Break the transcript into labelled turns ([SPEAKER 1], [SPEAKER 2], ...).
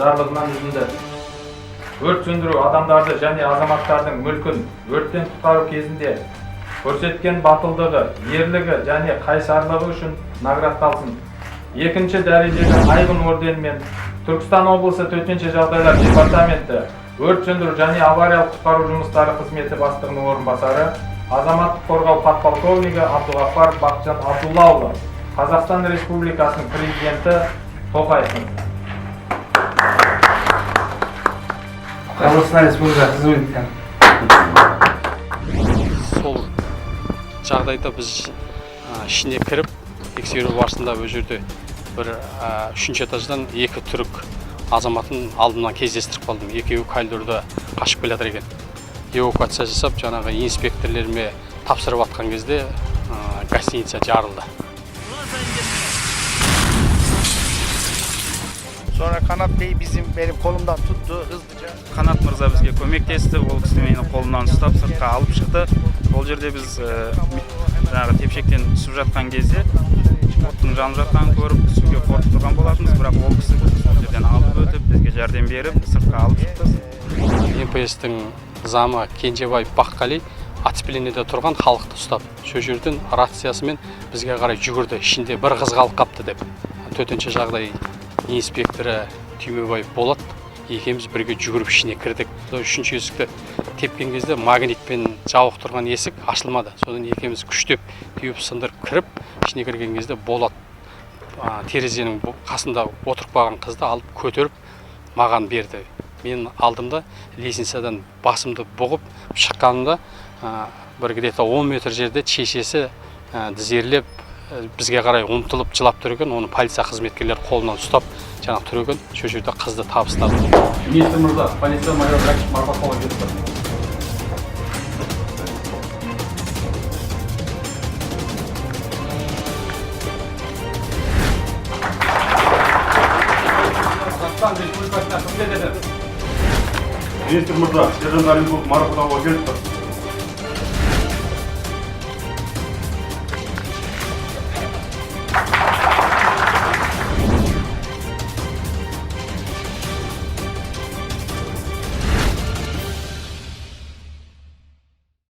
[SPEAKER 1] жарлығынан үзінді. Өрт сөндіру адамдарды және азаматтардың мүлкін өрттен құтқару кезінде көрсеткен батылдығы, ерлігі және қайсарлығы үшін наградталсын. Екінші дәрежелі айбын орденімен Түркістан облысы төтенше жағдайлар департаменті өрт сөндіру және авариялық құтқару жұмыстары қызметі бастығының орынбасары, азаматтық қорғау подполковнигі Абдуғаппаров Бақытжан Абдуллаұлы, Қазақстан Республикасының президенті Тоқаевтың.
[SPEAKER 2] Қазақстан Республикасы қызметі.
[SPEAKER 3] Сол жағдайда біз ішіне кіріп, тексеру барысында бұл жерде бір үшінші этаждан екі түрік азаматын алдымнан кездестіріп қалдым. Екеуі коридорда қашып келе жатыр екен. Эвакуация жасап, жаңағы инспекторлеріме тапсырып атқан кезде гостиница жарылды.
[SPEAKER 4] Sonra Kanat Bey benim kolumdan tuttu hızlıca. Kanat Mırza bizге көмектесті. Ол кісі мені қолымнан ұстап сыртқа алып шықты. Ол жерде біз жаңағы тепшектен түсіп жатқан кезде оттың жанып жатқанын көріп, түсуге қорқып тұрған болатынбыз, бірақ ол кісі сол жерден алып өтіп, бізге жәрдем беріп, сыртқа алып шықты.
[SPEAKER 3] МПС-тің замы Кенжебаев Баққали ацепленияда тұрған халықты ұстап, сол жерден рациясымен бізге қарай жүгірді. Ішінде бір қыз қалып қапты деп. Төтенше жағдай инспекторы Түймебаев Болат екеуміз бірге жүгіріп ішіне кірдік. Үшінші есікті тепкен кезде магнитпен жауық тұрған есік ашылмады. Содан екеуміз күштеп түйіп сындырып кіріп, ішіне кірген кезде Болат терезенің қасында отырып қалған қызды алып көтеріп маған берді. Мен алдымда лестницадан басымды бұғып шыққанымда бір где-то 10 метр жерде шешесі тізерлеп бізге қарай ұмтылып жылап тұр екен. Оны полиция қызметкерлері қолынан ұстап жаңағы тұр екен. Сол жерде қызды табыстады.
[SPEAKER 1] Министр мырза, полиция майор Ракиш марапаттауға кетті. Қазақстан Республикасына қызмет етеді.
[SPEAKER 5] Министр мырза, сержант Алимов марапаттауға келіп тұр.